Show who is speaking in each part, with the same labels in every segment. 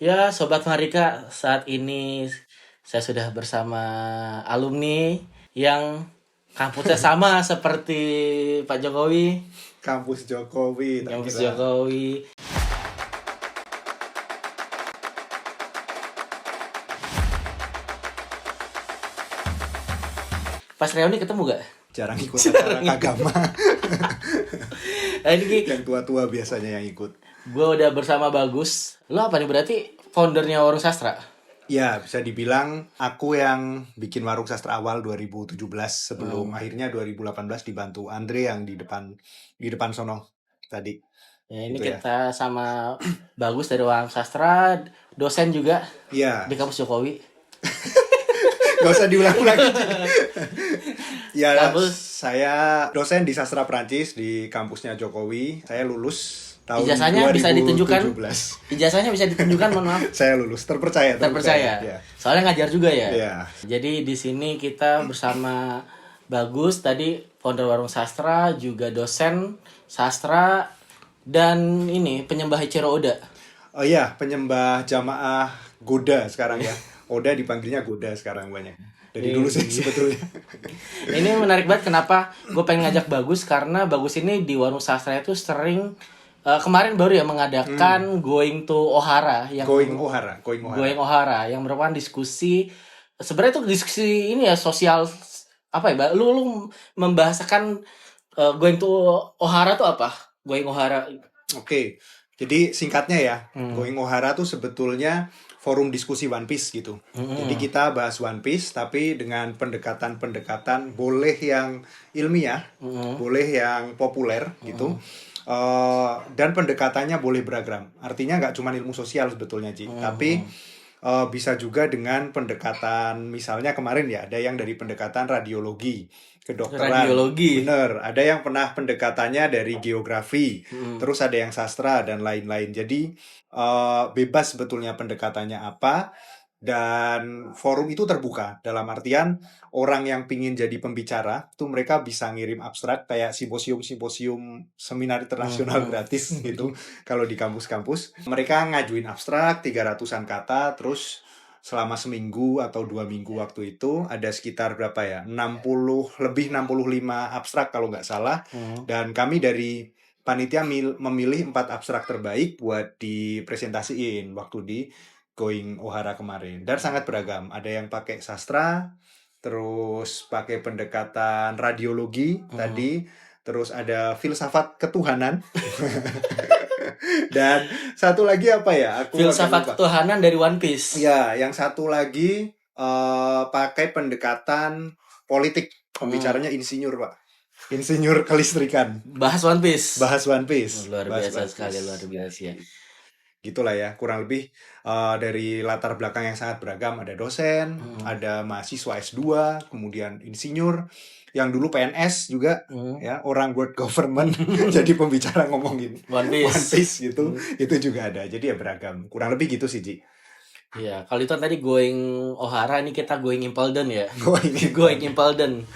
Speaker 1: Ya, Sobat Marika, saat ini saya sudah bersama alumni yang kampusnya sama seperti Pak Jokowi,
Speaker 2: Kampus Jokowi, tak
Speaker 1: kampus
Speaker 2: kira.
Speaker 1: Jokowi. Pas reuni ketemu gak?
Speaker 2: Jarang ikut acara agama.
Speaker 1: Nah, ini
Speaker 2: Yang tua-tua biasanya yang ikut.
Speaker 1: gue udah bersama Bagus. Lo apa nih berarti foundernya Warung Sastra?
Speaker 2: Ya, bisa dibilang aku yang bikin Warung Sastra awal 2017 sebelum akhirnya 2018 dibantu Andre yang di depan sono tadi.
Speaker 1: Ya, ini
Speaker 2: Gitu ya.
Speaker 1: kita sama Bagus dari Warung Sastra, dosen juga
Speaker 2: Iya,
Speaker 1: di kampus Jokowi.
Speaker 2: gak usah diulang lagi. Ya,
Speaker 1: Kampus.
Speaker 2: saya dosen di sastra Prancis di kampusnya Jokowi. Saya lulus tahun
Speaker 1: Ijazahnya bisa ditunjukkan?
Speaker 2: 2017.
Speaker 1: Ijazahnya bisa ditunjukkan, mohon maaf.
Speaker 2: Saya lulus, terpercaya.
Speaker 1: Terpercaya.
Speaker 2: Ya.
Speaker 1: Soalnya ngajar juga ya.
Speaker 2: Iya.
Speaker 1: Jadi di sini kita bersama Bagus tadi founder Warung Sastra, juga dosen sastra dan ini penyembah Ichiro Oda.
Speaker 2: Oh iya, penyembah jamaah Goda sekarang ya. Oda dipanggilnya Goda sekarang banyak. Dari dulu sih sebetulnya.
Speaker 1: Ini menarik banget kenapa gue pengen ngajak Bagus karena Bagus ini di Warung Sastra itu sering kemarin baru ya mengadakan Going to Ohara yang
Speaker 2: Going Ohara.
Speaker 1: Going Ohara yang merupakan diskusi sebenarnya itu diskusi ini ya sosial apa ya lu membahasakan Going to Ohara tuh apa? Going Ohara.
Speaker 2: Oke. Jadi singkatnya ya, Going Ohara tuh sebetulnya forum diskusi One Piece gitu. Jadi kita bahas One Piece tapi dengan pendekatan-pendekatan boleh yang ilmiah, boleh yang populer gitu. Dan pendekatannya boleh beragam. Artinya nggak cuma ilmu sosial sebetulnya, Ci. Tapi bisa juga dengan pendekatan, misalnya kemarin ya, ada yang dari pendekatan radiologi, kedokteran.
Speaker 1: Radiologi.
Speaker 2: Bener, ada yang pernah pendekatannya dari geografi, terus ada yang sastra dan lain-lain. Jadi bebas sebetulnya pendekatannya apa. Dan forum itu terbuka, dalam artian orang yang pingin jadi pembicara tuh mereka bisa ngirim abstrak kayak simposium seminar internasional gratis gitu kalau di kampus-kampus. Mereka ngajuin abstrak 300-an kata, terus selama seminggu atau 2 minggu waktu itu ada sekitar berapa ya, 65 abstrak kalau nggak salah. Dan kami dari panitia memilih 4 abstrak terbaik buat dipresentasiin waktu di Going Ohara kemarin. Dan sangat beragam. Ada yang pakai sastra, terus pakai pendekatan radiologi tadi, terus ada filsafat ketuhanan. Dan satu lagi apa ya?
Speaker 1: Filsafat ketuhanan dari One Piece.
Speaker 2: Ya, yang satu lagi pakai pendekatan politik. Pembicaranya insinyur, Pak. Insinyur kelistrikan.
Speaker 1: Bahas One Piece.
Speaker 2: Bahas One Piece.
Speaker 1: Luar
Speaker 2: Bahas
Speaker 1: biasa
Speaker 2: One
Speaker 1: sekali,
Speaker 2: Piece.
Speaker 1: luar biasa ya.
Speaker 2: Gitulah ya, kurang lebih dari latar belakang yang sangat beragam. Ada dosen, ada mahasiswa S2, kemudian insinyur, yang dulu PNS juga, ya, orang world government jadi pembicara ngomongin
Speaker 1: One Piece.
Speaker 2: gitu. Itu juga ada. Jadi ya beragam. Kurang lebih gitu sih, Ji.
Speaker 1: Iya, kalau itu tadi Going Ohara, ini kita Going Impelden ya.
Speaker 2: Going
Speaker 1: Going Impelden.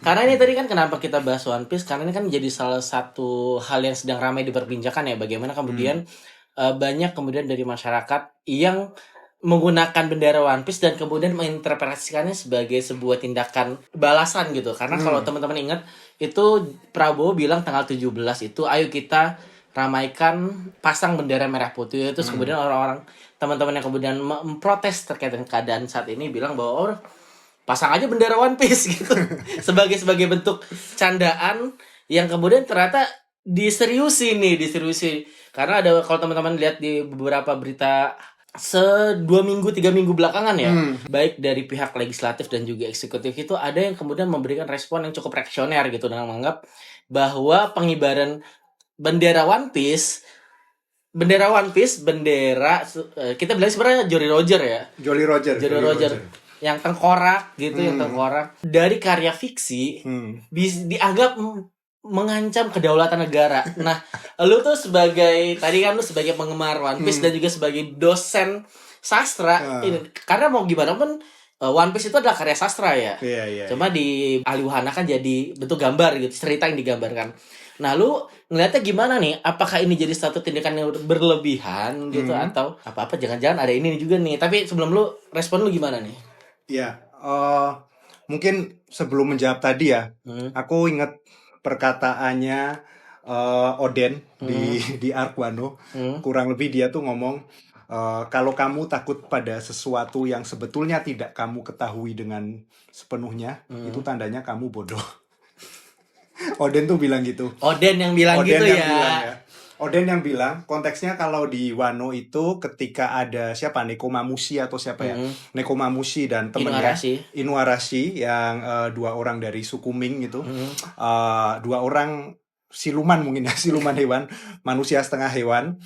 Speaker 1: Karena ini tadi kan kenapa kita bahas One Piece, karena ini kan jadi salah satu hal yang sedang ramai diperbincangkan ya, bagaimana kemudian banyak kemudian dari masyarakat yang menggunakan bendera One Piece dan kemudian menginterpretasikannya sebagai sebuah tindakan balasan gitu. Karena kalau teman-teman ingat, itu Prabowo bilang tanggal 17 itu ayo kita ramaikan pasang bendera merah putih. Terus kemudian orang-orang teman-teman yang kemudian memprotes terkait dengan keadaan saat ini bilang bahwa pasang aja bendera One Piece gitu. sebagai bentuk candaan yang kemudian ternyata diseriusi. Karena ada, kalau teman-teman lihat di beberapa berita 2 minggu 3 minggu belakangan ya, baik dari pihak legislatif dan juga eksekutif itu ada yang kemudian memberikan respon yang cukup reaksioner gitu, dengan menganggap bahwa pengibaran bendera One Piece, kita bilang sebenarnya Jolly Roger ya.
Speaker 2: Jolly Roger.
Speaker 1: Yang tengkorak gitu, yang tengkorak dari karya fiksi dianggap mengancam kedaulatan negara. Nah, lu tuh sebagai penggemar One Piece dan juga sebagai dosen sastra, karena mau gimana pun One Piece itu adalah karya sastra ya.
Speaker 2: Iya.
Speaker 1: Cuma di Aliwahana kan jadi bentuk gambar gitu, cerita yang digambarkan. Nah, lu ngeliatnya gimana nih? Apakah ini jadi satu tindakan yang berlebihan gitu atau apa-apa jangan-jangan ada ini juga nih. Tapi sebelum lu respon lu gimana nih?
Speaker 2: Ya, mungkin sebelum menjawab tadi ya, aku ingat perkataannya Oden di Arc Wano. Kurang lebih dia tuh ngomong, kalau kamu takut pada sesuatu yang sebetulnya tidak kamu ketahui dengan sepenuhnya, itu tandanya kamu bodoh. Oden tuh bilang gitu.
Speaker 1: Oden yang bilang
Speaker 2: Oden
Speaker 1: gitu
Speaker 2: yang
Speaker 1: ya.
Speaker 2: bilang ya. Oden yang bilang, konteksnya kalau di Wano itu ketika ada siapa, Nekomamushi atau siapa ya, Nekomamushi dan temennya Inuarashi yang dua orang dari suku Ming gitu, dua orang siluman mungkin ya, siluman hewan, manusia setengah hewan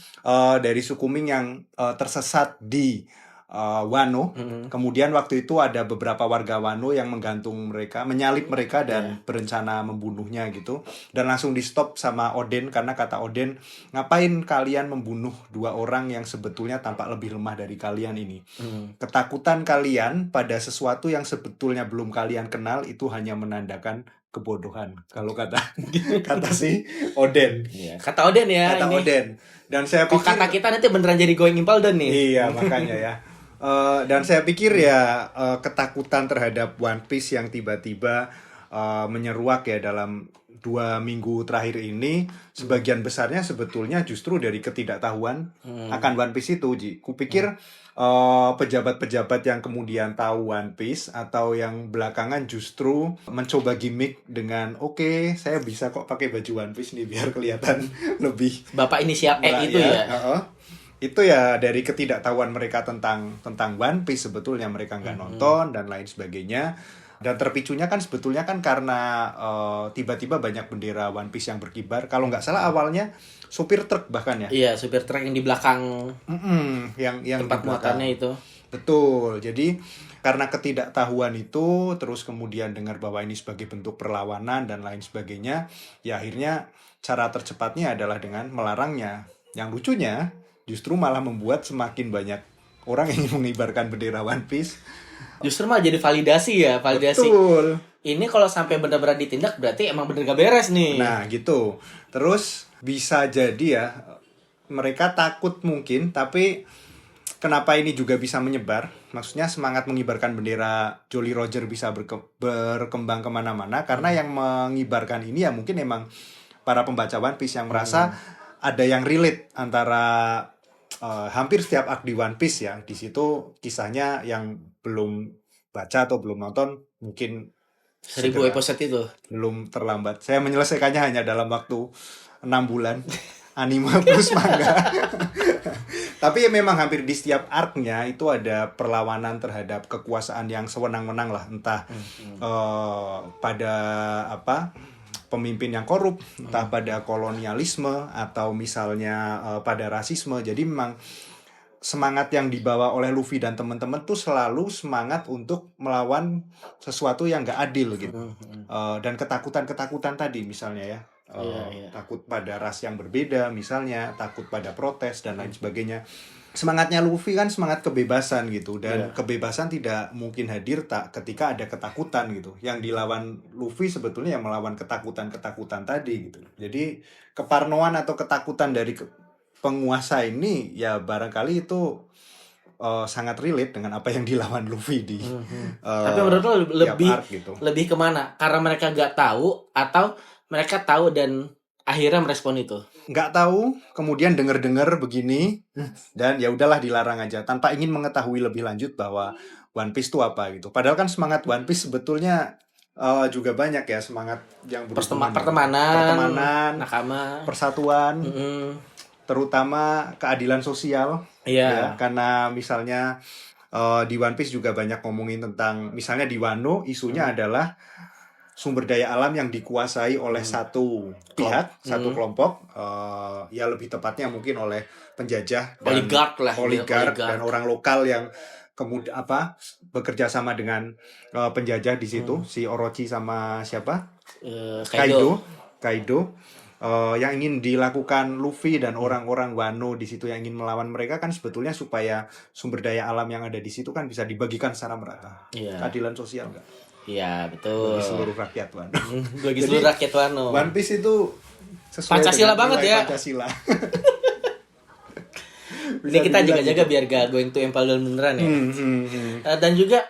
Speaker 2: dari suku Ming yang tersesat di Wano. Kemudian waktu itu ada beberapa warga Wano yang menggantung mereka, menyalip mereka dan berencana membunuhnya gitu. Dan langsung di stop sama Oden karena kata Oden, ngapain kalian membunuh dua orang yang sebetulnya tampak lebih lemah dari kalian ini? Ketakutan kalian pada sesuatu yang sebetulnya belum kalian kenal itu hanya menandakan kebodohan. Kalau kata si Oden.
Speaker 1: Kata Oden ya.
Speaker 2: Kata
Speaker 1: ini.
Speaker 2: Oden. Dan saya
Speaker 1: pikir kata kita nanti beneran jadi going Impelden nih.
Speaker 2: Iya, makanya ya. Dan saya pikir ya ketakutan terhadap One Piece yang tiba-tiba menyeruak ya dalam 2 minggu terakhir ini, sebagian besarnya sebetulnya justru dari ketidaktahuan akan One Piece itu, Ji. Kupikir pejabat-pejabat yang kemudian tahu One Piece atau yang belakangan justru mencoba gimmick dengan oke, saya bisa kok pakai baju One Piece nih biar kelihatan lebih
Speaker 1: Bapak inisial E itu ya.
Speaker 2: Itu ya dari ketidaktahuan mereka tentang One Piece, sebetulnya mereka nggak nonton dan lain sebagainya. Dan terpicunya kan sebetulnya kan karena tiba-tiba banyak bendera One Piece yang berkibar. Kalau nggak salah awalnya supir truk bahkan ya.
Speaker 1: Iya, supir truk yang di belakang
Speaker 2: yang
Speaker 1: tempat muatannya itu.
Speaker 2: Betul. Jadi karena ketidaktahuan itu, terus kemudian dengar bahwa ini sebagai bentuk perlawanan dan lain sebagainya, ya akhirnya cara tercepatnya adalah dengan melarangnya. Yang lucunya justru malah membuat semakin banyak orang yang mengibarkan bendera One Piece.
Speaker 1: Justru malah jadi validasi ya, validasi.
Speaker 2: Betul.
Speaker 1: Ini kalau sampai benar-benar ditindak berarti emang bener gak beres nih.
Speaker 2: Nah gitu. Terus bisa jadi ya mereka takut mungkin, tapi kenapa ini juga bisa menyebar? Maksudnya semangat mengibarkan bendera Jolly Roger bisa berkembang kemana-mana karena yang mengibarkan ini ya mungkin emang para pembaca One Piece yang merasa ada yang relate antara hampir setiap arc di One Piece ya. Di situ kisahnya yang belum baca atau belum nonton mungkin
Speaker 1: 1000 episode itu
Speaker 2: belum terlambat. Saya menyelesaikannya hanya dalam waktu 6 bulan. Anime plus manga. Tapi ya memang hampir di setiap arc-nya itu ada perlawanan terhadap kekuasaan yang sewenang-wenang lah, entah pada pemimpin yang korup, entah pada kolonialisme atau misalnya pada rasisme. Jadi memang semangat yang dibawa oleh Luffy dan teman-teman tuh selalu semangat untuk melawan sesuatu yang gak adil gitu. Dan ketakutan-ketakutan tadi misalnya ya. Takut pada ras yang berbeda misalnya, takut pada protes dan lain sebagainya. Semangatnya Luffy kan semangat kebebasan gitu, dan kebebasan tidak mungkin hadir ketika ada ketakutan gitu. Yang dilawan Luffy sebetulnya yang melawan ketakutan-ketakutan tadi gitu. Jadi keparnoan atau ketakutan dari penguasa ini ya barangkali itu sangat relate dengan apa yang dilawan Luffy di
Speaker 1: tapi menurut lo lebih kemana? Karena mereka gak tahu atau mereka tahu dan akhirnya merespon itu?
Speaker 2: Nggak tahu, kemudian dengar-dengar begini dan ya udahlah dilarang aja tanpa ingin mengetahui lebih lanjut bahwa One Piece itu apa gitu. Padahal kan semangat One Piece sebetulnya juga banyak ya, semangat yang
Speaker 1: pertemanan, nakama,
Speaker 2: persatuan, terutama keadilan sosial. Ya, karena misalnya di One Piece juga banyak ngomongin tentang misalnya di Wano isunya adalah sumber daya alam yang dikuasai oleh satu pihak, satu kelompok, ya lebih tepatnya mungkin oleh penjajah dan oligark dan orang lokal yang kemudian bekerja sama dengan penjajah di situ, si Orochi sama siapa? Kaido. Yang ingin dilakukan Luffy dan orang-orang Wano di situ yang ingin melawan mereka kan sebetulnya supaya sumber daya alam yang ada di situ kan bisa dibagikan secara merata. Keadilan sosial enggak?
Speaker 1: Iya,
Speaker 2: bagi
Speaker 1: betul.
Speaker 2: seluruh rakyat Wano.
Speaker 1: Bagi
Speaker 2: Jadi
Speaker 1: seluruh rakyat Wano.
Speaker 2: One Piece itu sesuai
Speaker 1: Pancasila
Speaker 2: dengan
Speaker 1: banget
Speaker 2: nilai
Speaker 1: ya.
Speaker 2: Pancasila.
Speaker 1: Ini
Speaker 2: Bisa
Speaker 1: kita
Speaker 2: dibilang
Speaker 1: jaga-jaga
Speaker 2: gitu.
Speaker 1: biar gak going to empal beneran ya.
Speaker 2: Hmm.
Speaker 1: Dan juga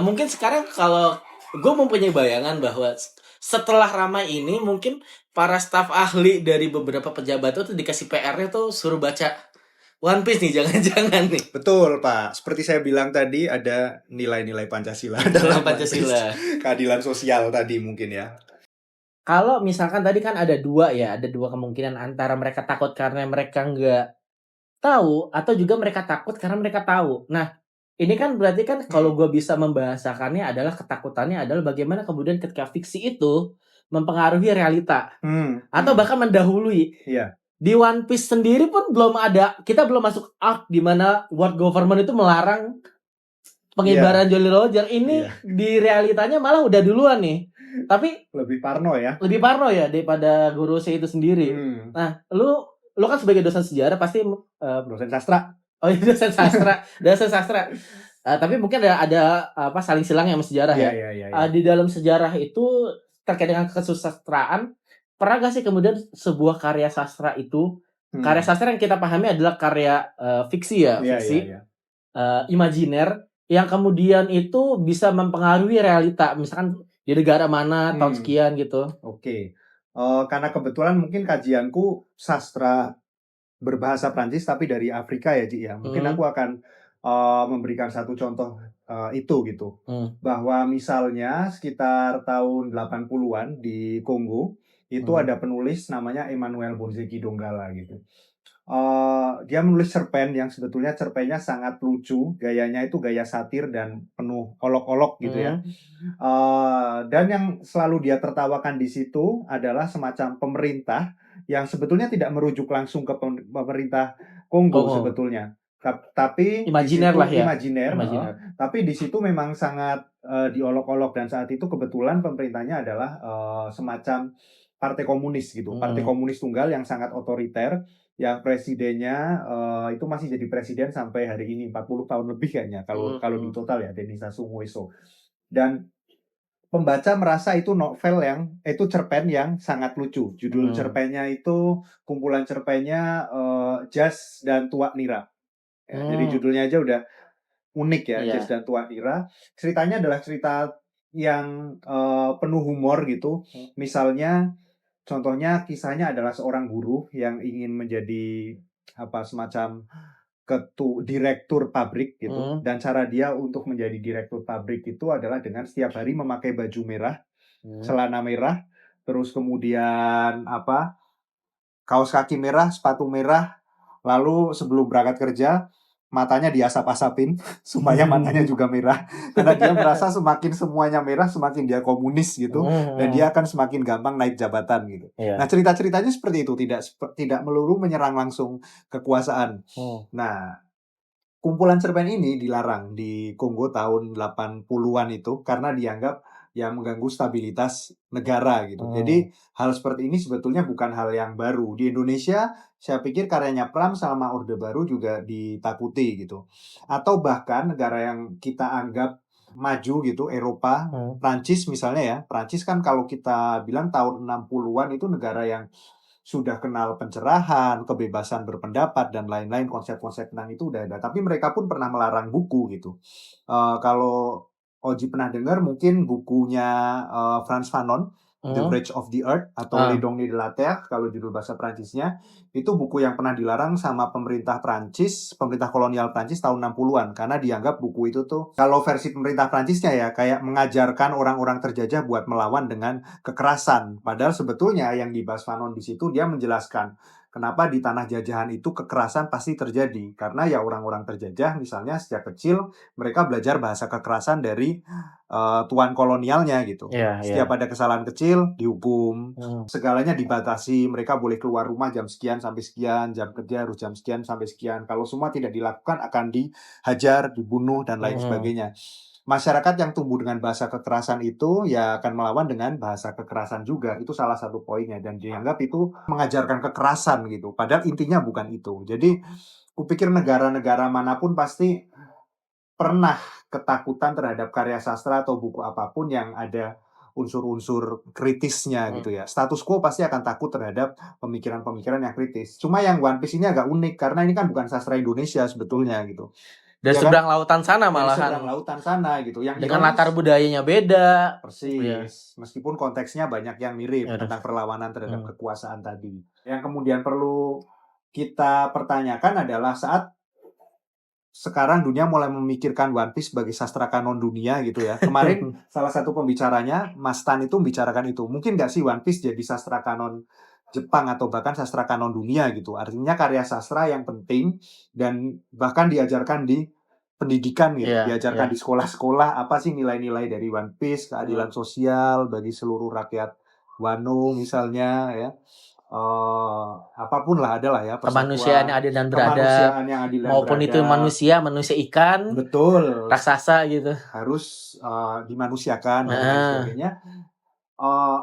Speaker 1: mungkin sekarang kalau gue mempunyai bayangan bahwa setelah Rama ini mungkin para staf ahli dari beberapa pejabat itu dikasih PR-nya tuh suruh baca One Piece nih, jangan-jangan nih.
Speaker 2: Betul Pak, seperti saya bilang tadi ada nilai-nilai Pancasila dalam One
Speaker 1: Pancasila.
Speaker 2: Piece. Keadilan sosial tadi mungkin ya.
Speaker 1: Kalau misalkan tadi kan ada dua kemungkinan antara mereka takut karena mereka nggak tahu atau juga mereka takut karena mereka tahu. Nah, ini kan berarti kan kalau gue bisa membahasakannya adalah ketakutannya adalah bagaimana kemudian ketika fiksi itu mempengaruhi realita atau bahkan mendahului.
Speaker 2: Iya.
Speaker 1: Di One Piece sendiri pun kita belum masuk arc di mana world government itu melarang pengibaran Jolly Roger. Ini di realitanya malah udah duluan nih. Tapi
Speaker 2: lebih parno ya.
Speaker 1: Lebih parno ya daripada Gorosei itu sendiri. Nah, lu kan sebagai dosen sejarah pasti
Speaker 2: dosen sastra.
Speaker 1: Oh iya, dosen sastra. Tapi mungkin ada apa saling silang yang sejarah ya. Di dalam sejarah itu terkait dengan kesusastraan, pernah gak sih kemudian sebuah karya sastra itu, karya sastra yang kita pahami adalah karya fiksi ya, fiksi, imajiner, yang kemudian itu bisa mempengaruhi realita, misalkan di negara mana tahun sekian gitu.
Speaker 2: Oke. Karena kebetulan mungkin kajianku sastra berbahasa Prancis tapi dari Afrika ya, Ci ya. Mungkin aku akan memberikan satu contoh itu gitu. Bahwa misalnya sekitar tahun 80-an di Kongo itu ada penulis namanya Emmanuel Bonzeki Dongala gitu. Dia menulis cerpen yang sebetulnya cerpennya sangat lucu, gayanya itu gaya satir dan penuh olok-olok gitu ya. Dan yang selalu dia tertawakan di situ adalah semacam pemerintah yang sebetulnya tidak merujuk langsung ke pemerintah Kongo sebetulnya, tapi
Speaker 1: imajiner lah ya.
Speaker 2: Imajiner. Tapi di situ memang sangat diolok-olok dan saat itu kebetulan pemerintahnya adalah semacam partai komunis gitu, partai komunis tunggal yang sangat otoriter, yang presidennya itu masih jadi presiden sampai hari ini 40 tahun lebih kayaknya kalau di total ya, Denis Sassou Nguesso. Dan pembaca merasa itu novel itu cerpen yang sangat lucu. Judul cerpennya itu kumpulan cerpennya Jas dan Tuak Nira. Ya, jadi judulnya aja udah unik ya, Jas dan Tuak Nira. Ceritanya adalah cerita yang penuh humor gitu. Misalnya contohnya kisahnya adalah seorang guru yang ingin menjadi semacam direktur pabrik gitu, dan cara dia untuk menjadi direktur pabrik itu adalah dengan setiap hari memakai baju merah, celana merah, terus kemudian kaos kaki merah, sepatu merah, lalu sebelum berangkat kerja matanya diasap-asapin supaya matanya juga merah, karena dia merasa semakin semuanya merah semakin dia komunis gitu, dan dia akan semakin gampang naik jabatan gitu. Nah, cerita-ceritanya seperti itu, tidak melulu menyerang langsung kekuasaan. Nah, kumpulan cerpen ini dilarang di Kongo tahun 80-an itu karena dianggap mengganggu stabilitas negara gitu. Jadi hal seperti ini sebetulnya bukan hal yang baru. Di Indonesia saya pikir karyanya Pram sama Orde Baru juga ditakuti gitu. Atau bahkan negara yang kita anggap maju gitu, Eropa, Prancis misalnya ya. Prancis kan kalau kita bilang tahun 60-an itu negara yang sudah kenal pencerahan, kebebasan berpendapat, dan lain-lain, konsep-konsep tentang itu udah ada. Tapi mereka pun pernah melarang buku gitu. Kalau Oji pernah dengar mungkin bukunya Frantz Fanon, The Bridge of the Earth, atau Les Dons de la Terre, kalau judul bahasa Prancisnya, itu buku yang pernah dilarang sama pemerintah Prancis, pemerintah kolonial Prancis tahun 60-an, karena dianggap buku itu tuh, kalau versi pemerintah Prancisnya ya, kayak mengajarkan orang-orang terjajah buat melawan dengan kekerasan. Padahal sebetulnya yang dibahas Fanon di situ, dia menjelaskan kenapa di tanah jajahan itu kekerasan pasti terjadi. Karena ya orang-orang terjajah misalnya sejak kecil mereka belajar bahasa kekerasan dari tuan kolonialnya gitu. Setiap ada kesalahan kecil dihukum, segalanya dibatasi. Mereka boleh keluar rumah jam sekian sampai sekian, jam kerja harus jam sekian sampai sekian. Kalau semua tidak dilakukan akan dihajar, dibunuh, dan lain sebagainya. Masyarakat yang tumbuh dengan bahasa kekerasan itu ya akan melawan dengan bahasa kekerasan juga. Itu salah satu poinnya, dan dianggap itu mengajarkan kekerasan gitu. Padahal intinya bukan itu. Jadi kupikir negara-negara manapun pasti pernah ketakutan terhadap karya sastra atau buku apapun yang ada unsur-unsur kritisnya gitu ya. Status quo pasti akan takut terhadap pemikiran-pemikiran yang kritis. Cuma yang One Piece ini agak unik karena ini kan bukan sastra Indonesia sebetulnya gitu.
Speaker 1: Dari
Speaker 2: Ya kan?
Speaker 1: seberang lautan sana
Speaker 2: Dari seberang
Speaker 1: malahan.
Speaker 2: lautan sana gitu. Yang
Speaker 1: Dengan
Speaker 2: ironis,
Speaker 1: latar budayanya beda. Ya.
Speaker 2: persis. Meskipun konteksnya banyak yang mirip
Speaker 1: Ya udah.
Speaker 2: tentang perlawanan terhadap kekuasaan tadi. Yang kemudian perlu kita pertanyakan adalah saat sekarang dunia mulai memikirkan One Piece sebagai sastra kanon dunia gitu ya. Kemarin salah satu pembicaranya, Mas Tan itu membicarakan itu. Mungkin nggak sih One Piece jadi sastra kanon Jepang atau bahkan sastra kanon dunia gitu. Artinya karya sastra yang penting dan bahkan diajarkan di pendidikan gitu.
Speaker 1: Iya,
Speaker 2: Diajarkan
Speaker 1: iya.
Speaker 2: di sekolah-sekolah apa sih nilai-nilai dari One Piece, keadilan sosial bagi seluruh rakyat Wano misalnya ya. Apapun lah adalah ya,
Speaker 1: Kemanusiaan yang
Speaker 2: persatuan,
Speaker 1: adil dan beradab.
Speaker 2: kemanusiaan yang adil dan
Speaker 1: Maupun itu
Speaker 2: beradab.
Speaker 1: manusia ikan,
Speaker 2: Betul,
Speaker 1: raksasa gitu.
Speaker 2: harus dimanusiakan dan lain
Speaker 1: Nah,
Speaker 2: sebagainya.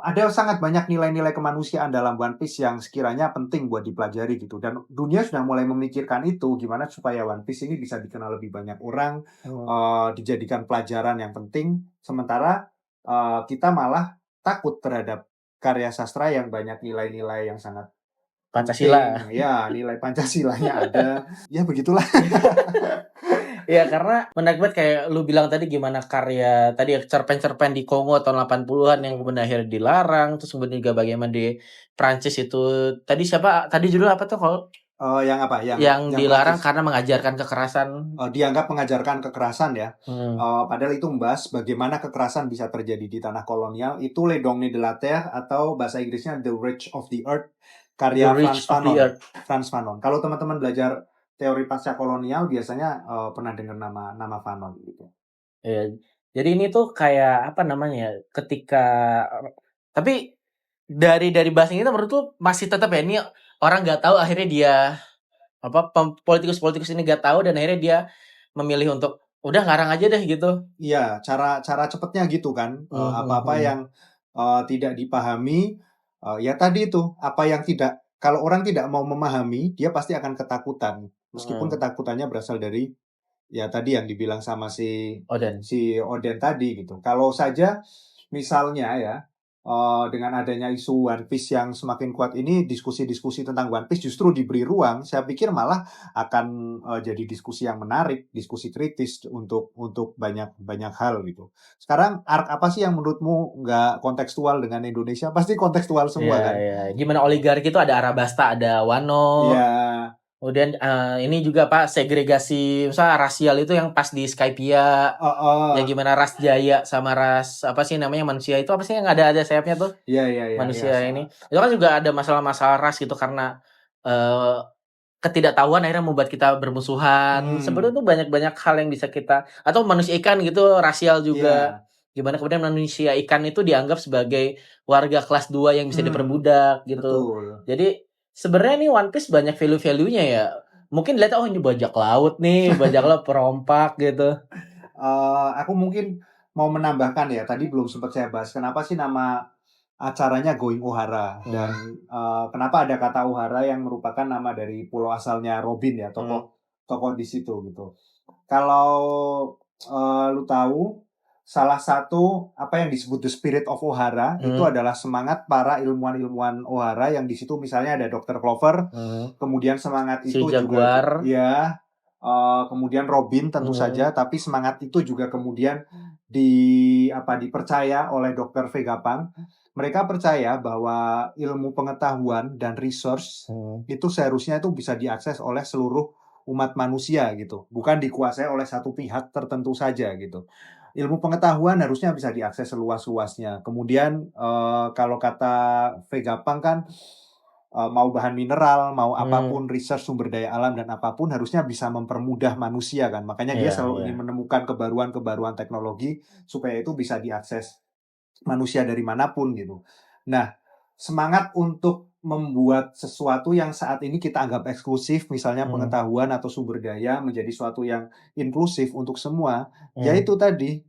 Speaker 2: Ada sangat banyak nilai-nilai kemanusiaan dalam One Piece yang sekiranya penting buat dipelajari gitu. Dan dunia sudah mulai memikirkan itu, gimana supaya One Piece ini bisa dikenal lebih banyak orang, dijadikan pelajaran yang penting. Sementara kita malah takut terhadap karya sastra yang banyak nilai-nilai yang sangat
Speaker 1: Pancasila.
Speaker 2: penting. Ya, nilai Pancasilanya ada. Ya, begitulah.
Speaker 1: Iya, karena menarik banget kayak lu bilang tadi gimana karya tadi cerpen-cerpen di Kongo tahun 80-an yang kemudian akhirnya dilarang, terus kemudian juga bagaimana di Prancis itu tadi siapa tadi judul apa tuh kalau
Speaker 2: Yang apa?
Speaker 1: yang dilarang
Speaker 2: Prancis.
Speaker 1: karena mengajarkan kekerasan.
Speaker 2: Dianggap mengajarkan kekerasan ya.
Speaker 1: Hmm.
Speaker 2: Padahal itu membahas bagaimana kekerasan bisa terjadi di tanah kolonial. Itu Les Dons de la Terre atau bahasa Inggrisnya The Rich of the Earth, karya
Speaker 1: The Rich
Speaker 2: Frans
Speaker 1: of the
Speaker 2: Fanon.
Speaker 1: Earth.
Speaker 2: Frans Fanon. Kalau teman-teman belajar teori pasca kolonial biasanya pernah dengar nama Fanon gitu.
Speaker 1: Ya, jadi ini tuh kayak apa namanya ya, ketika tapi dari bahasa ini tuh menurut tuh masih tetap ya ini orang nggak tahu akhirnya dia apa politikus-politikus ini nggak tahu dan akhirnya dia memilih untuk udah ngarang aja deh gitu.
Speaker 2: Iya, cara cepatnya gitu kan. Apa-apa yang tidak dipahami, ya tadi itu, apa yang tidak, kalau orang tidak mau memahami, dia pasti akan ketakutan. Meskipun ketakutannya berasal dari, ya tadi yang dibilang sama si
Speaker 1: Oden.
Speaker 2: Oden tadi gitu. Kalau saja misalnya ya, dengan adanya isu One Piece yang semakin kuat ini, diskusi-diskusi tentang One Piece justru diberi ruang, saya pikir malah akan jadi diskusi yang menarik, diskusi kritis untuk banyak hal gitu. Sekarang arc apa sih yang menurutmu nggak kontekstual dengan Indonesia? Pasti kontekstual semua kan?
Speaker 1: Iya. Gimana oligarki itu ada Arabasta, ada Wano.
Speaker 2: Iya.
Speaker 1: Kemudian ini juga Pak segregasi misalnya rasial itu yang pas di Skypia. Yang gimana ras Jaya sama ras apa sih namanya manusia itu apa sih yang ada sayapnya tuh?
Speaker 2: Iya.
Speaker 1: Manusia ini. Itu kan juga ada masalah-masalah ras gitu karena ketidaktahuan akhirnya membuat kita bermusuhan. Sebenarnya tuh banyak hal yang bisa kita atau manusia ikan gitu rasial juga. Gimana kemudian manusia ikan itu dianggap sebagai warga kelas 2 yang bisa diperbudak gitu.
Speaker 2: Betul.
Speaker 1: Jadi sebenarnya nih One Piece banyak value-value-nya ya. Mungkin lihat ini bajak laut nih, bajak laut perompak gitu.
Speaker 2: Aku mungkin mau menambahkan ya, tadi belum sempat saya bahas kenapa sih nama acaranya Going Ohara dan kenapa ada kata Ohara yang merupakan nama dari pulau asalnya Robin ya, tokoh di situ gitu. Kalau lu tahu, salah satu apa yang disebut the spirit of Ohara itu adalah semangat para ilmuwan-ilmuwan Ohara yang di situ misalnya ada Dr. Clover, kemudian semangat itu juga ya, kemudian Robin tentu saja, tapi semangat itu juga kemudian dipercaya oleh Dr. Vegapunk. Mereka percaya bahwa ilmu pengetahuan dan resource itu seharusnya itu bisa diakses oleh seluruh umat manusia gitu, bukan dikuasai oleh satu pihak tertentu saja gitu. Ilmu pengetahuan harusnya bisa diakses seluas-luasnya. Kemudian kalau kata Vegapunk kan mau bahan mineral, mau apapun research sumber daya alam dan apapun harusnya bisa mempermudah manusia kan. Makanya dia selalu ingin menemukan kebaruan-kebaruan teknologi supaya itu bisa diakses manusia dari manapun gitu. Nah, semangat untuk membuat sesuatu yang saat ini kita anggap eksklusif, misalnya pengetahuan atau sumber daya menjadi sesuatu yang inklusif untuk semua, yaitu tadi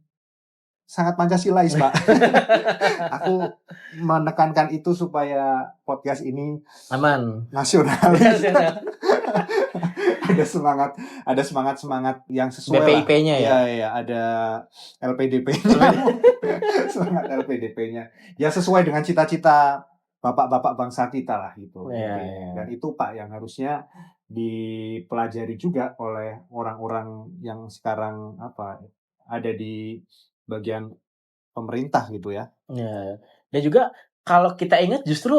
Speaker 2: sangat Pancasilais, Pak. Aku menekankan itu supaya podcast ini
Speaker 1: aman,
Speaker 2: nasionalis. ada semangat yang sesuai lah.
Speaker 1: BPIP-nya ya.
Speaker 2: Iya, ada LPDP-nya. Semangat LPDP-nya. Ya sesuai dengan cita-cita bapak-bapak bangsa kita lah gitu.
Speaker 1: Iya,
Speaker 2: Jadi,
Speaker 1: iya.
Speaker 2: dan itu Pak yang harusnya dipelajari juga oleh orang-orang yang sekarang ada di bagian pemerintah gitu ya.
Speaker 1: Ya. Dan juga kalau kita ingat justru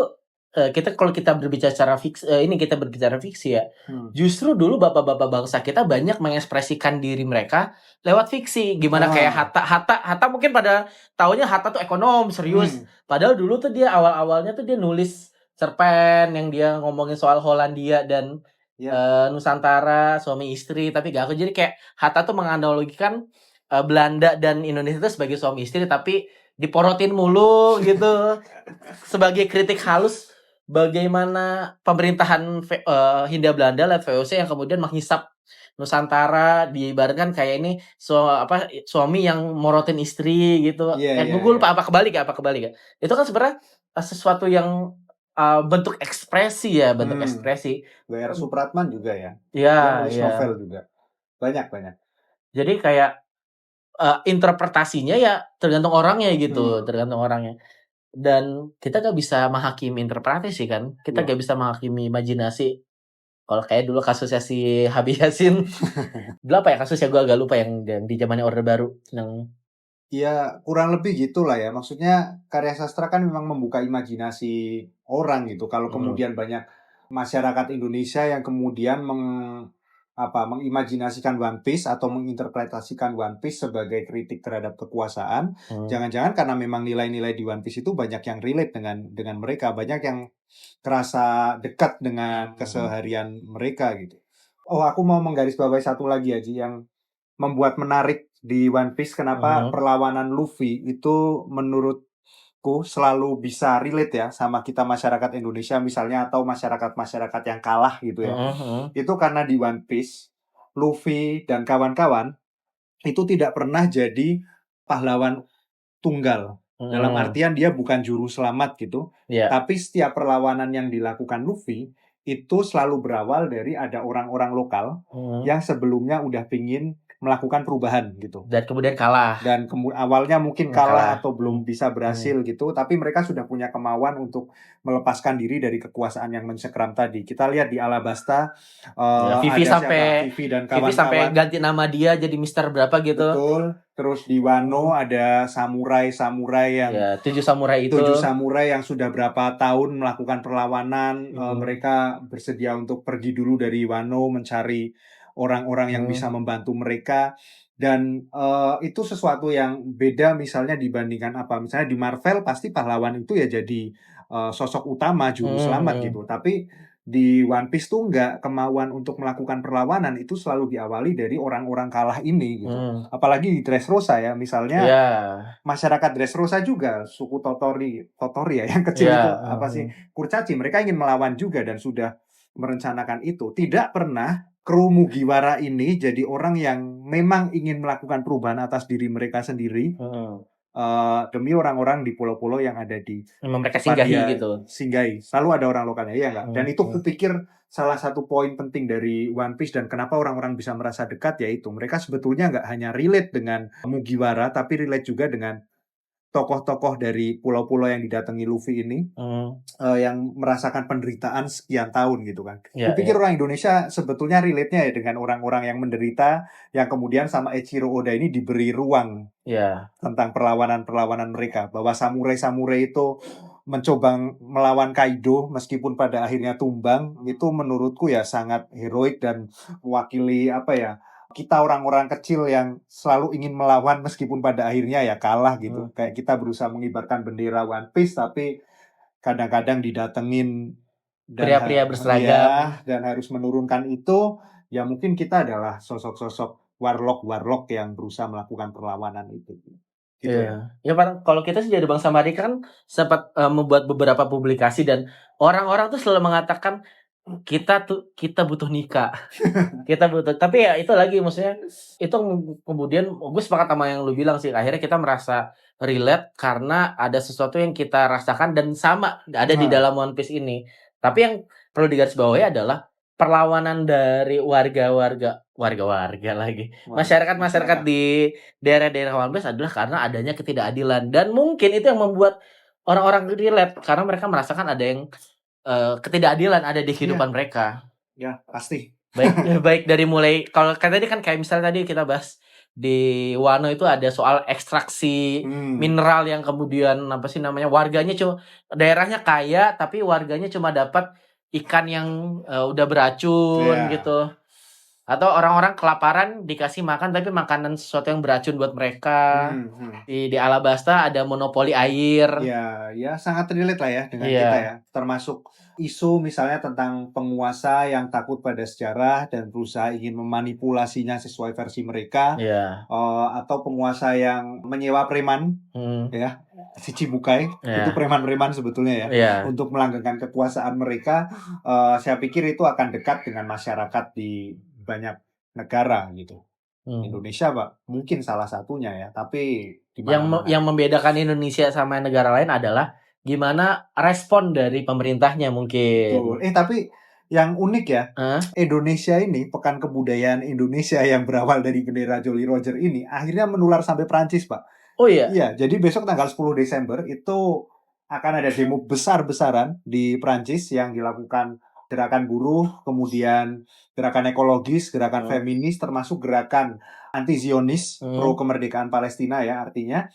Speaker 1: kalau kita berbicara secara kita berbicara fiksi ya. Justru dulu bapak-bapak bangsa kita banyak mengekspresikan diri mereka lewat fiksi. Gimana kayak Hatta mungkin pada tahunya Hatta tuh ekonom serius. Padahal dulu tuh dia awal-awalnya tuh dia nulis cerpen yang dia ngomongin soal Hollandia dan Nusantara, suami istri, tapi gak aku. Jadi kayak Hatta tuh menganalogikan Belanda dan Indonesia itu sebagai suami istri, tapi diporotin mulu gitu. Sebagai kritik halus bagaimana pemerintahan Hindia Belanda lewat VOC yang kemudian menghisap Nusantara, diibaratkan kayak ini suami yang morotin istri gitu. Gue lupa apa kebalik ya. Itu kan sebenarnya sesuatu yang bentuk ekspresi ya, ekspresi.
Speaker 2: W.R. Supratman juga ya.
Speaker 1: Iya,
Speaker 2: nulis novel juga. Banyak.
Speaker 1: Jadi kayak interpretasinya ya tergantung orangnya gitu, tergantung orangnya. Dan kita gak bisa menghakimi interpretasi kan, kita gak bisa menghakimi imajinasi. Kalau kayak dulu kasusnya si Habib Yasin, dulu apa ya kasusnya, gue agak lupa yang di zamannya Orde Baru yang
Speaker 2: ya kurang lebih gitulah ya. Maksudnya karya sastra kan memang membuka imajinasi orang gitu. Kalau kemudian banyak masyarakat Indonesia yang kemudian mengimajinasikan One Piece atau menginterpretasikan One Piece sebagai kritik terhadap kekuasaan, jangan-jangan karena memang nilai-nilai di One Piece itu banyak yang relate dengan mereka, banyak yang terasa dekat dengan keseharian mereka gitu. Oh, aku mau menggarisbawahi satu lagi aja yang membuat menarik di One Piece, kenapa perlawanan Luffy itu menurutku selalu bisa relate ya sama kita masyarakat Indonesia misalnya, atau masyarakat-masyarakat yang kalah gitu ya. Itu karena di One Piece Luffy dan kawan-kawan itu tidak pernah jadi pahlawan tunggal. Dalam artian dia bukan juru selamat gitu. Tapi setiap perlawanan yang dilakukan Luffy itu selalu berawal dari ada orang-orang lokal yang sebelumnya udah pingin melakukan perubahan gitu.
Speaker 1: Dan kemudian kalah.
Speaker 2: Dan awalnya mungkin kalah atau belum bisa berhasil gitu, tapi mereka sudah punya kemauan untuk melepaskan diri dari kekuasaan yang mencekram tadi. Kita lihat di Alabasta
Speaker 1: Vivi
Speaker 2: ada
Speaker 1: sampai
Speaker 2: Vivi dan
Speaker 1: Vivi sampai
Speaker 2: kawan-kawan.
Speaker 1: ganti nama dia jadi Mister berapa gitu.
Speaker 2: Betul. Terus di Wano ada samurai yang
Speaker 1: ya, 7 samurai
Speaker 2: yang sudah berapa tahun melakukan perlawanan. Mereka bersedia untuk pergi dulu dari Wano mencari orang-orang yang bisa membantu mereka. Dan itu sesuatu yang beda misalnya dibandingkan misalnya di Marvel pasti pahlawan itu ya jadi sosok utama, juru selamat gitu. Tapi di One Piece tuh enggak, kemauan untuk melakukan perlawanan itu selalu diawali dari orang-orang kalah ini gitu. Apalagi di Dressrosa ya, misalnya masyarakat Dressrosa juga, suku Totori ya, yang kecil itu Kurcaci, mereka ingin melawan juga dan sudah merencanakan itu. Tidak pernah kru Mugiwara ini jadi orang yang memang ingin melakukan perubahan atas diri mereka sendiri demi orang-orang di pulau-pulau yang ada di
Speaker 1: mereka singgahi gitu.
Speaker 2: Singgahi. Selalu ada orang lokalnya, iya nggak? Dan itu kupikir salah satu poin penting dari One Piece dan kenapa orang-orang bisa merasa dekat, yaitu mereka sebetulnya nggak hanya relate dengan Mugiwara, tapi relate juga dengan tokoh-tokoh dari pulau-pulau yang didatangi Luffy ini yang merasakan penderitaan sekian tahun gitu kan. Kupikir orang Indonesia sebetulnya relate-nya ya dengan orang-orang yang menderita, yang kemudian sama Eiichiro Oda ini diberi ruang tentang perlawanan-perlawanan mereka, bahwa samurai-samurai itu mencoba melawan Kaido meskipun pada akhirnya tumbang. Itu menurutku ya sangat heroik dan mewakili kita orang-orang kecil yang selalu ingin melawan meskipun pada akhirnya ya kalah gitu. Kayak kita berusaha mengibarkan bendera One Piece tapi kadang-kadang didatengin
Speaker 1: pria-pria berseragam
Speaker 2: dan harus menurunkan itu. Ya mungkin kita adalah sosok-sosok warlock yang berusaha melakukan perlawanan itu. Gitu ya.
Speaker 1: Ya kalau kita sih dari Bang Samari kan sempat membuat beberapa publikasi dan orang-orang tuh selalu mengatakan kita butuh nikah. Kita butuh. Tapi ya itu lagi, maksudnya itu kemudian gue sepakat sama yang lu bilang sih. Akhirnya kita merasa relate karena ada sesuatu yang kita rasakan dan sama ada di dalam One Piece ini. Tapi yang perlu digarisbawahi adalah perlawanan dari warga-warga lagi, masyarakat di daerah-daerah Wambes adalah karena adanya ketidakadilan, dan mungkin itu yang membuat orang-orang relate karena mereka merasakan ada yang ketidakadilan ada di
Speaker 2: Iya.
Speaker 1: kehidupan mereka.
Speaker 2: Ya, pasti.
Speaker 1: Baik dari mulai, kalau kan tadi kan kayak misalnya tadi kita bahas di Wano itu ada soal ekstraksi mineral yang kemudian apa sih namanya, warganya cuma, daerahnya kaya tapi warganya cuma dapat ikan yang udah beracun
Speaker 2: Iya.
Speaker 1: gitu, atau orang-orang kelaparan dikasih makan tapi makanan sesuatu yang beracun buat mereka. Di Alabasta ada monopoli air.
Speaker 2: Ya sangat relate lah ya dengan
Speaker 1: Iya.
Speaker 2: kita ya. Termasuk isu misalnya tentang penguasa yang takut pada sejarah dan berusaha ingin memanipulasinya sesuai versi mereka.
Speaker 1: Iya.
Speaker 2: Atau penguasa yang menyewa preman, ya, si Cibukai, itu preman-preman sebetulnya ya, untuk melanggengkan kekuasaan mereka. Saya pikir itu akan dekat dengan masyarakat di banyak negara gitu. Indonesia, Pak, mungkin salah satunya ya, tapi
Speaker 1: yang membedakan Indonesia sama negara lain adalah gimana respon dari pemerintahnya mungkin.
Speaker 2: Betul. Tapi yang unik ya, Indonesia ini, Pekan Kebudayaan Indonesia yang berawal dari bendera Jolly Roger ini akhirnya menular sampai Prancis, Pak.
Speaker 1: Oh iya?
Speaker 2: Iya, jadi besok tanggal 10 Desember itu akan ada demo besar-besaran di Prancis yang dilakukan gerakan buruh, kemudian gerakan ekologis, gerakan feminis, termasuk gerakan anti-Zionis, pro kemerdekaan Palestina ya artinya.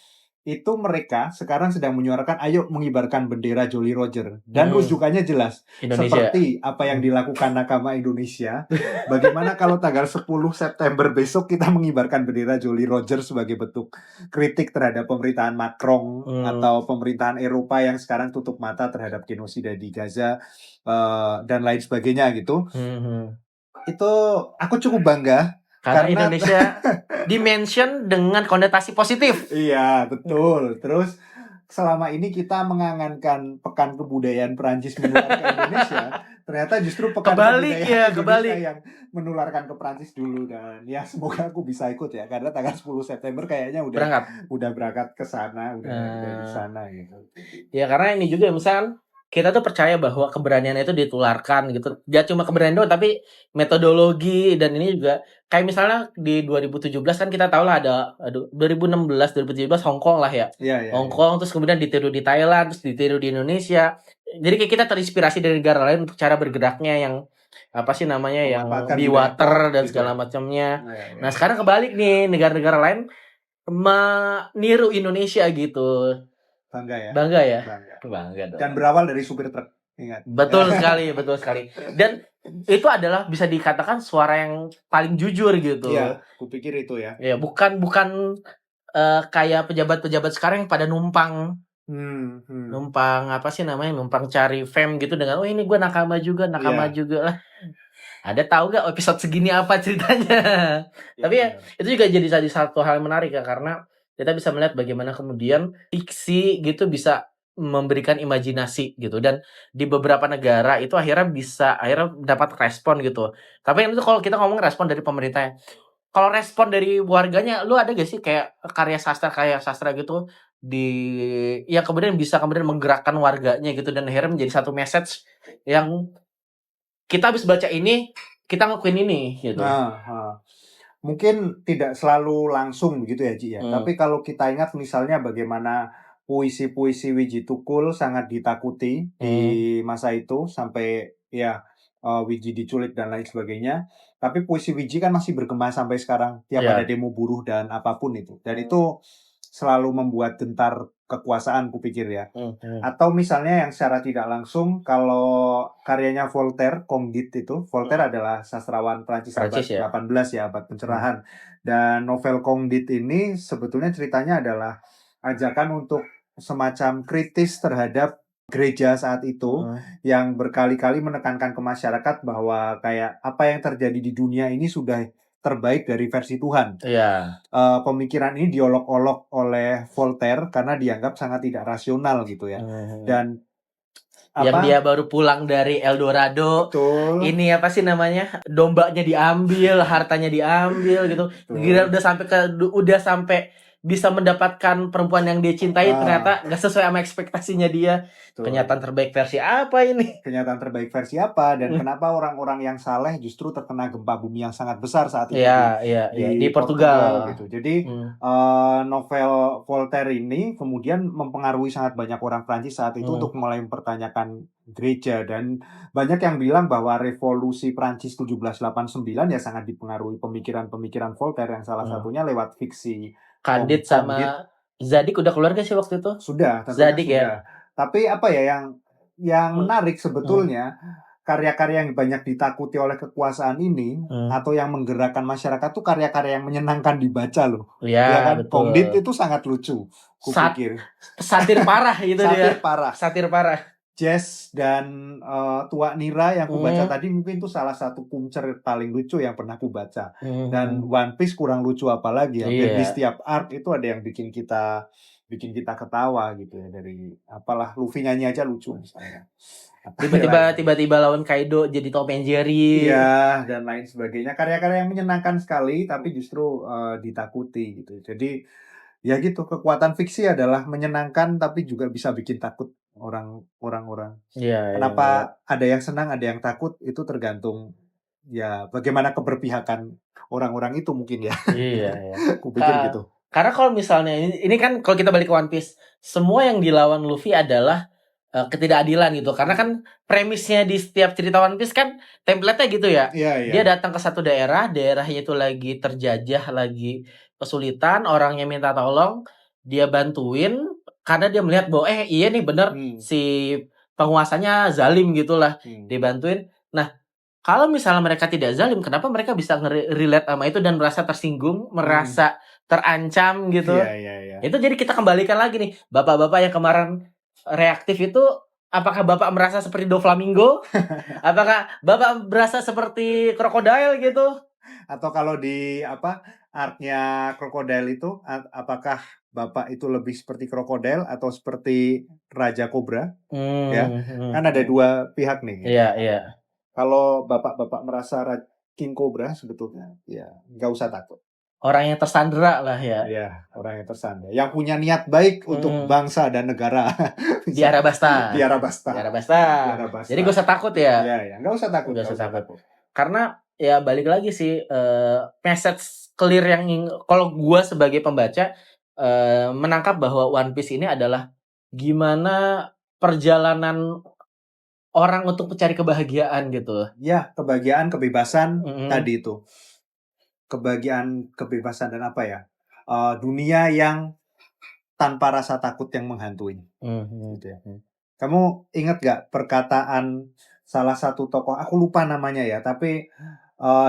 Speaker 2: Itu mereka sekarang sedang menyuarakan ayo mengibarkan bendera Jolly Roger, dan rujukannya jelas
Speaker 1: Indonesia.
Speaker 2: Seperti apa yang dilakukan Nakama Indonesia. Bagaimana kalau tanggal 10 September besok kita mengibarkan bendera Jolly Roger sebagai bentuk kritik terhadap pemerintahan Macron atau pemerintahan Eropa yang sekarang tutup mata terhadap genosida di Gaza dan lain sebagainya gitu. Itu aku cukup bangga
Speaker 1: karena Indonesia dimention dengan konotasi positif.
Speaker 2: Iya, betul. Terus selama ini kita mengangankan Pekan Kebudayaan Perancis menular ke Indonesia, ternyata justru Pekan Kebudayaan Indonesia yang menularkan ke Perancis dulu. Dan ya semoga aku bisa ikut ya, karena tanggal 10 September kayaknya udah berangkat ke sana, udah di sana gitu.
Speaker 1: Ya karena ini juga misalkan kita tuh percaya bahwa keberanian itu ditularkan gitu. Dia cuma keberanian doang, tapi metodologi dan ini juga kayak misalnya di 2017 kan kita tahu lah ada 2016 2017 Hong Kong lah ya. Hong Kong terus kemudian ditiru di Thailand, terus ditiru di Indonesia. Jadi kayak kita terinspirasi dari negara lain untuk cara bergeraknya yang apa sih namanya yang be water dan segala macamnya. Nah, sekarang kebalik nih, negara-negara lain meniru Indonesia gitu. Bangga ya. Bangga dong.
Speaker 2: Dan berawal dari supir truk, ingat.
Speaker 1: Betul sekali. Dan itu adalah bisa dikatakan suara yang paling jujur gitu.
Speaker 2: Iya, kupikir itu ya.
Speaker 1: Ya, bukan kayak pejabat-pejabat sekarang yang pada numpang apa sih namanya, numpang cari fame gitu dengan ini gue nakama juga lah. Ada tahu gak episode segini apa ceritanya? Tapi ya itu juga jadi satu hal yang menarik ya, karena kita bisa melihat bagaimana kemudian fiksi gitu bisa memberikan imajinasi gitu, dan di beberapa negara itu akhirnya dapat respon gitu. Tapi itu kalau kita ngomong respon dari pemerintahnya, kalau respon dari warganya, lu ada gak sih kayak karya sastra gitu yang kemudian bisa menggerakkan warganya gitu, dan akhirnya menjadi satu message yang kita habis baca ini kita ngelakuin ini gitu.
Speaker 2: Mungkin tidak selalu langsung begitu ya Ji ya. Tapi kalau kita ingat misalnya bagaimana puisi-puisi Wiji Tukul sangat ditakuti di masa itu sampai ya Wiji diculik dan lain sebagainya. Tapi puisi Wiji kan masih berkembang sampai sekarang, tiap ada demo buruh dan apapun itu. Dan itu selalu membuat gentar kekuasaan, kupikir ya. Atau misalnya yang secara tidak langsung, kalau karyanya Voltaire, Candide itu, Voltaire adalah sastrawan Prancis abad 18 ya, abad pencerahan. Dan novel Candide ini sebetulnya ceritanya adalah ajakan untuk semacam kritis terhadap gereja saat itu, yang berkali-kali menekankan ke masyarakat bahwa kayak apa yang terjadi di dunia ini sudah terbaik dari versi Tuhan. Pemikiran ini diolok-olok oleh Voltaire karena dianggap sangat tidak rasional gitu ya. Dan
Speaker 1: yang dia baru pulang dari Eldorado, ini apa sih namanya, dombanya diambil, hartanya diambil gitu. Udah sampai bisa mendapatkan perempuan yang dia cintai,
Speaker 2: Ah.
Speaker 1: ternyata nggak sesuai sama ekspektasinya dia.
Speaker 2: Betul.
Speaker 1: Kenyataan terbaik versi apa ini?
Speaker 2: Kenyataan terbaik versi apa, dan kenapa orang-orang yang saleh justru terkena gempa bumi yang sangat besar saat itu
Speaker 1: Iya, di Portugal.
Speaker 2: gitu. Jadi novel Voltaire ini kemudian mempengaruhi sangat banyak orang Prancis saat itu untuk mulai mempertanyakan gereja, dan banyak yang bilang bahwa revolusi Prancis 1789 ya sangat dipengaruhi pemikiran-pemikiran Voltaire, yang salah satunya lewat fiksi
Speaker 1: Candide sama Zadig udah keluar gak sih waktu itu?
Speaker 2: Sudah, tentunya
Speaker 1: Zadig
Speaker 2: sudah.
Speaker 1: ya.
Speaker 2: Tapi apa ya yang menarik sebetulnya, karya-karya yang banyak ditakuti oleh kekuasaan ini atau yang menggerakkan masyarakat tuh karya-karya yang menyenangkan dibaca loh.
Speaker 1: Iya,
Speaker 2: Ya kan?
Speaker 1: betul.
Speaker 2: Candide itu sangat lucu, kupikir.
Speaker 1: Satir parah itu dia.
Speaker 2: Satir parah. Jazz dan Tua Nira yang kubaca tadi mungkin itu salah satu pungcer paling lucu yang pernah kubaca. Dan One Piece kurang lucu apalagi. Hampir di setiap arc itu ada yang bikin kita ketawa gitu ya, dari apalah Luffy nyanyi aja lucu misalnya. Tiba-tiba
Speaker 1: lawan Kaido jadi Tom and Jerry.
Speaker 2: Iya, dan lain sebagainya. Karya-karya yang menyenangkan sekali tapi justru ditakuti gitu. Jadi ya gitu, kekuatan fiksi adalah menyenangkan tapi juga bisa bikin takut orang-orang. Kenapa ada yang senang, ada yang takut, itu tergantung ya bagaimana keberpihakan orang-orang itu mungkin ya.
Speaker 1: Iya.
Speaker 2: Kupikir gitu.
Speaker 1: Karena kalau misalnya ini kan kalau kita balik ke One Piece, semua yang dilawan Luffy adalah ketidakadilan gitu. Karena kan premisnya di setiap cerita One Piece kan template-nya gitu ya.
Speaker 2: Iya.
Speaker 1: Dia datang ke satu daerahnya itu lagi terjajah, lagi kesulitan, orangnya minta tolong, dia bantuin karena dia melihat bahwa iya nih bener si penguasanya zalim gitulah. Dia bantuin. Nah, kalau misalnya mereka tidak zalim, kenapa mereka bisa relate sama itu dan merasa tersinggung, merasa terancam gitu?
Speaker 2: Iya.
Speaker 1: Itu jadi kita kembalikan lagi nih, bapak-bapak yang kemarin reaktif itu, apakah bapak merasa seperti Doflamingo? Apakah bapak merasa seperti krokodil gitu?
Speaker 2: Atau kalau di arc-nya Crocodile itu, apakah bapak itu lebih seperti krokodil atau seperti Raja Kobra? Ya, kan ada dua pihak nih.
Speaker 1: Iya.
Speaker 2: Kalau bapak-bapak merasa King Cobra sebetulnya, ya nggak usah takut.
Speaker 1: Orang yang tersandera lah ya.
Speaker 2: Iya, orang yang tersandera. Yang punya niat baik untuk bangsa dan negara.
Speaker 1: Di Arabasta. Jadi gak usah takut ya.
Speaker 2: Iya, nggak usah takut.
Speaker 1: Karena ya balik lagi sih, message clear yang kalau gue sebagai pembaca menangkap bahwa One Piece ini adalah gimana perjalanan orang untuk mencari kebahagiaan gitu.
Speaker 2: Ya, kebahagiaan, kebebasan tadi itu. Kebahagiaan, kebebasan, dan apa ya? Dunia yang tanpa rasa takut yang menghantui. Gitu ya. Kamu ingat gak perkataan salah satu tokoh, aku lupa namanya ya, tapi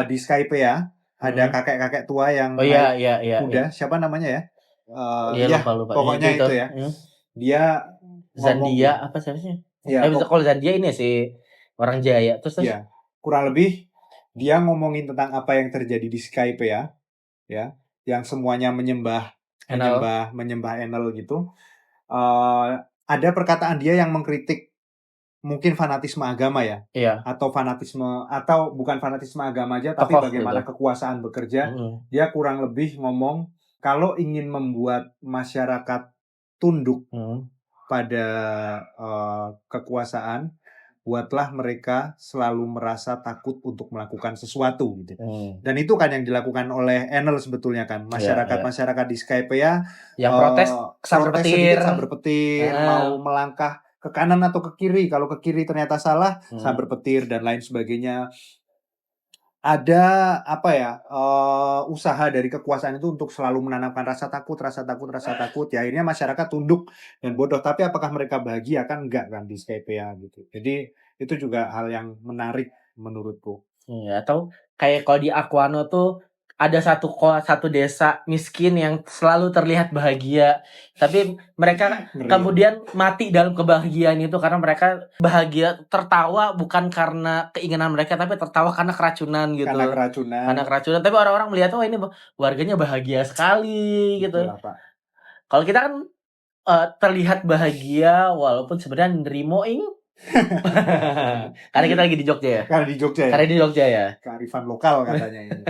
Speaker 2: di Skype ya, ada kakek-kakek tua yang naik kuda. Siapa namanya ya?
Speaker 1: Lupa.
Speaker 2: Pokoknya itu ya. Dia
Speaker 1: Zandia apa seharusnya? Kalau Zandia ini sih orang Jaya. Terus
Speaker 2: ya, kurang lebih dia ngomongin tentang apa yang terjadi di Skype ya, yang semuanya menyembah Enel gitu. Ada perkataan dia yang mengkritik mungkin fanatisme agama ya, atau bukan fanatisme agama aja, tapi bagaimana kekuasaan bekerja. Dia kurang lebih ngomong kalau ingin membuat masyarakat tunduk pada kekuasaan, buatlah mereka selalu merasa takut untuk melakukan sesuatu gitu. Dan itu kan yang dilakukan oleh Enel sebetulnya kan. Masyarakat di Skype ya
Speaker 1: yang protes
Speaker 2: sambar petir, mau melangkah ke kanan atau ke kiri. Kalau ke kiri ternyata salah, sambar petir dan lain sebagainya. Ada usaha dari kekuasaan itu untuk selalu menanamkan rasa takut. Ya akhirnya masyarakat tunduk dan bodoh. Tapi apakah mereka bahagia? Kan enggak kan di Skype ya gitu. Jadi itu juga hal yang menarik menurutku.
Speaker 1: Iya, atau kayak kalau di Aquano tuh ada satu desa miskin yang selalu terlihat bahagia, tapi mereka kemudian mati dalam kebahagiaan itu karena mereka bahagia, tertawa bukan karena keinginan mereka, tapi tertawa karena keracunan gitu. Karena keracunan. Tapi orang-orang melihat ini warganya bahagia sekali gitu. Kalau kita kan terlihat bahagia walaupun sebenarnya nerimoing Karena kita lagi di Jogja ya.
Speaker 2: Karena di Jogja ya.
Speaker 1: Karena di Jogja ya.
Speaker 2: Kearifan lokal katanya ini.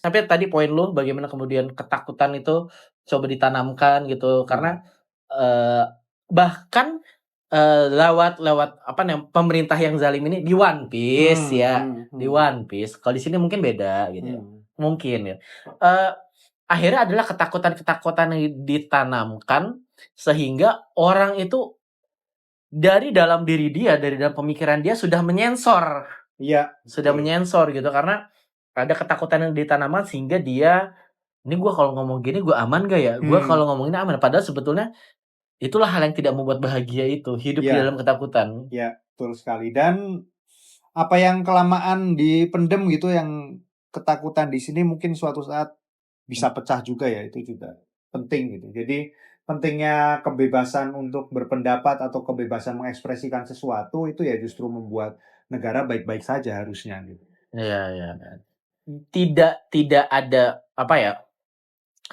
Speaker 1: Tapi tadi poin lu bagaimana kemudian ketakutan itu coba ditanamkan gitu karena bahkan lewat apa namanya pemerintah yang zalim ini di One Piece ya. Di One Piece. Kalau di sini mungkin beda gitu. Ya. Mungkin ya. Akhirnya adalah ketakutan-ketakutan yang ditanamkan sehingga orang itu dari dalam diri dia, dari dalam pemikiran dia sudah menyensor.
Speaker 2: Iya.
Speaker 1: Sudah menyensor gitu karena ada ketakutan yang ditanamkan sehingga dia ini gue kalau ngomong gini gue aman gak ya? Gue kalau ngomong ini aman. Padahal sebetulnya itulah hal yang tidak membuat bahagia itu hidup di dalam ketakutan.
Speaker 2: Ya, betul sekali. Dan apa yang kelamaan dipendem gitu, yang ketakutan di sini mungkin suatu saat bisa pecah juga ya, itu juga penting gitu. Jadi pentingnya kebebasan untuk berpendapat atau kebebasan mengekspresikan sesuatu itu ya justru membuat negara baik-baik saja harusnya gitu.
Speaker 1: Iya. Tidak ada apa ya?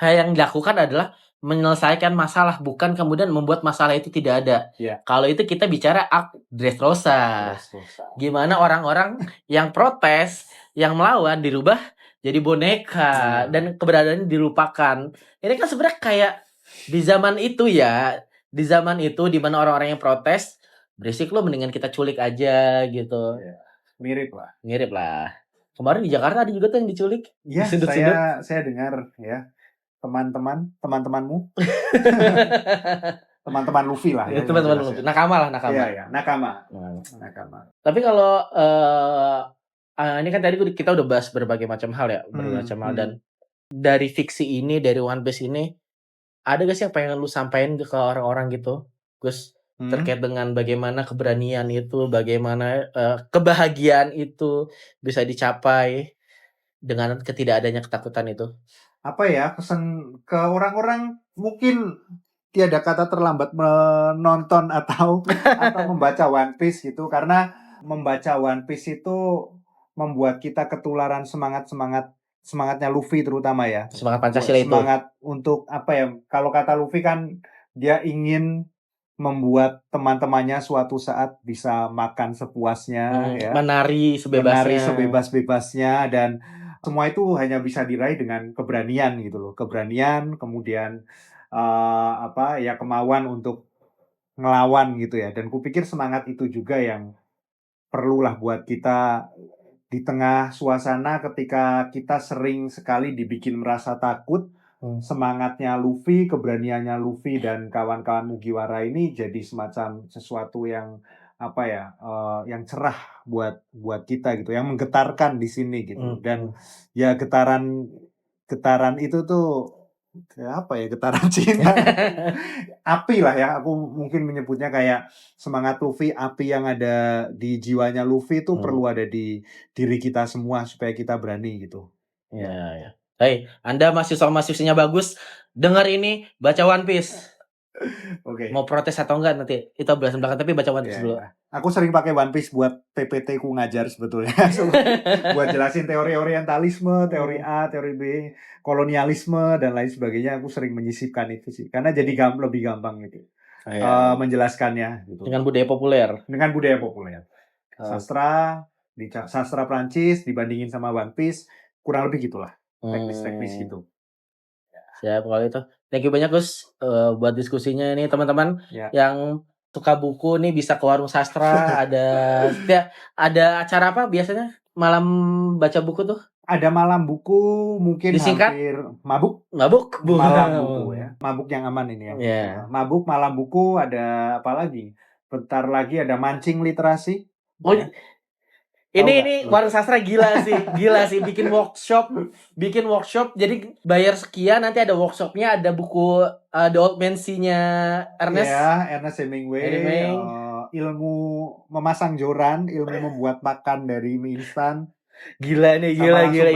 Speaker 1: Hal yang dilakukan adalah menyelesaikan masalah, bukan kemudian membuat masalah itu tidak ada.
Speaker 2: Yeah.
Speaker 1: Kalau itu kita bicara Dressrosa. Gimana orang-orang yang protes, yang melawan dirubah jadi boneka dan keberadaannya dilupakan. Ini kan sebenarnya kayak di zaman itu ya, di zaman itu di mana orang-orang yang protes, berisik lo mendingan kita culik aja gitu.
Speaker 2: Yeah. Mirip lah.
Speaker 1: Kemarin di Jakarta ada juga tuh yang diculik.
Speaker 2: Iya, saya dengar ya. Temanmu. Teman-teman Luffy lah ya.
Speaker 1: Teman-teman Luffy. Nakama.
Speaker 2: Iya, nakama.
Speaker 1: Tapi kalau ini kan tadi kita udah bahas berbagai macam hal ya, dan dari fiksi ini, dari One Piece ini, ada gak sih yang pengen lu sampaikan ke orang-orang gitu, Gus? Terkait dengan bagaimana keberanian itu, bagaimana kebahagiaan itu bisa dicapai dengan ketidakadanya ketakutan itu.
Speaker 2: Apa ya, pesan ke orang-orang, mungkin tiada kata terlambat menonton atau membaca One Piece gitu, karena membaca One Piece itu membuat kita ketularan semangatnya Luffy terutama ya.
Speaker 1: Semangat Pancasila itu.
Speaker 2: Semangat untuk apa ya? Kalau kata Luffy kan dia ingin membuat teman-temannya suatu saat bisa makan sepuasnya, ya.
Speaker 1: Menari
Speaker 2: sebebas-bebasnya, dan semua itu hanya bisa diraih dengan keberanian gitu loh. Keberanian, kemudian kemauan untuk ngelawan gitu ya. Dan kupikir semangat itu juga yang perlulah buat kita di tengah suasana ketika kita sering sekali dibikin merasa takut. Semangatnya Luffy, keberaniannya Luffy dan kawan-kawan Mugiwara ini jadi semacam sesuatu yang yang cerah buat kita gitu, yang menggetarkan di sini gitu. Dan ya getaran itu tuh getaran cinta. Api lah ya, aku mungkin menyebutnya kayak semangat Luffy, api yang ada di jiwanya Luffy itu perlu ada di diri kita semua supaya kita berani gitu.
Speaker 1: Ya. Hey, Anda mahasiswa-mahasiswanya bagus, dengar ini, baca One Piece.
Speaker 2: Oke.
Speaker 1: Mau protes atau enggak nanti itu belasan belakang, tapi baca One Piece dulu.
Speaker 2: Aku sering pakai One Piece buat PPT ku ngajar sebetulnya. Buat jelasin teori orientalisme, teori A, teori B, kolonialisme dan lain sebagainya. Aku sering menyisipkan itu sih, karena jadi lebih gampang gitu. Menjelaskannya gitu.
Speaker 1: Dengan budaya populer.
Speaker 2: Sastra Prancis dibandingin sama One Piece, kurang lebih gitulah. Teknis-teknis gitu.
Speaker 1: Siap kalau itu. Thank you banyak Gus buat diskusinya ini teman-teman yang suka buku nih bisa ke warung sastra. ada acara apa biasanya malam baca buku tuh?
Speaker 2: Ada malam buku, mungkin
Speaker 1: disingkat?
Speaker 2: Hampir mabuk. Malam buku ya. Mabuk yang aman ini ya. Mabuk malam buku, ada apa lagi? Bentar lagi ada mancing literasi.
Speaker 1: Ini warung sastra gila sih bikin workshop jadi bayar sekian nanti ada workshopnya, ada buku The Old Man Sea-nya Ernest.
Speaker 2: Ya, Ernest Hemingway. Ilmu memasang joran, ilmu membuat makan dari mie instan.
Speaker 1: Gila.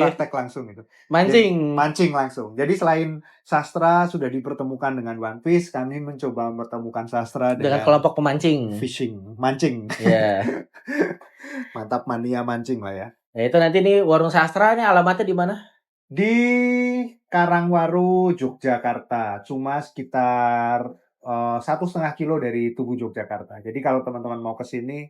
Speaker 2: Praktek langsung itu.
Speaker 1: Mancing
Speaker 2: langsung. Jadi selain sastra sudah dipertemukan dengan One Piece, kami mencoba mempertemukan sastra
Speaker 1: dengan kelompok pemancing.
Speaker 2: Mancing.
Speaker 1: Yeah.
Speaker 2: Mantap, mania mancing lah ya.
Speaker 1: Ya itu nanti nih warung sastra nih alamatnya di mana?
Speaker 2: Di Karangwaru, Yogyakarta. Cuma sekitar 1,5 kilo dari Tugu Yogyakarta. Jadi kalau teman-teman mau ke sini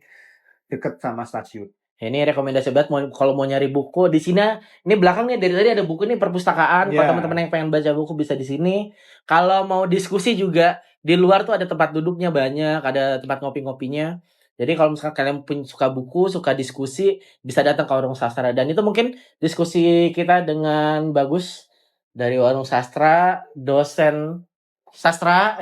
Speaker 2: deket sama stasiun.
Speaker 1: Ini rekomendasi banget kalau mau nyari buku di sini. Ini belakang nih dari tadi ada buku nih perpustakaan. Kalau
Speaker 2: Ya,
Speaker 1: teman-teman yang pengen baca buku bisa di sini. Kalau mau diskusi juga di luar tuh ada tempat duduknya banyak, ada tempat ngopi-ngopinya. Jadi kalau misalkan kalian suka buku, suka diskusi, bisa datang ke Warung Sastra. Dan itu mungkin diskusi kita dengan Bagus dari Warung Sastra, dosen sastra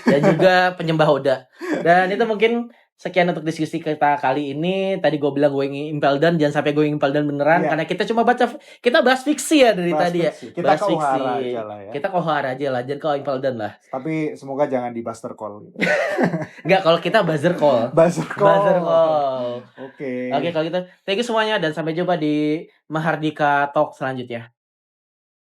Speaker 1: dan juga penyembah Oda. Dan itu mungkin sekian untuk diskusi kita kali ini. Tadi gue bilang Going Impel Down, jangan sampai Going Impel Down beneran.
Speaker 2: Iya.
Speaker 1: Karena kita cuma kita bahas fiksi ya dari
Speaker 2: Bahas
Speaker 1: tadi ya.
Speaker 2: fiksi. Kita
Speaker 1: Bahas
Speaker 2: kohara aja lah ya.
Speaker 1: Kita kohara aja lah, jangan Going Impel Down lah.
Speaker 2: Tapi semoga jangan di Buster Call. Gitu.
Speaker 1: Enggak, kalau kita buzzer call.
Speaker 2: Buzzer call.
Speaker 1: Buzzer call.
Speaker 2: Oke.
Speaker 1: Oke, kalau gitu. Thank you semuanya dan sampai jumpa di Mahardika Talk selanjutnya.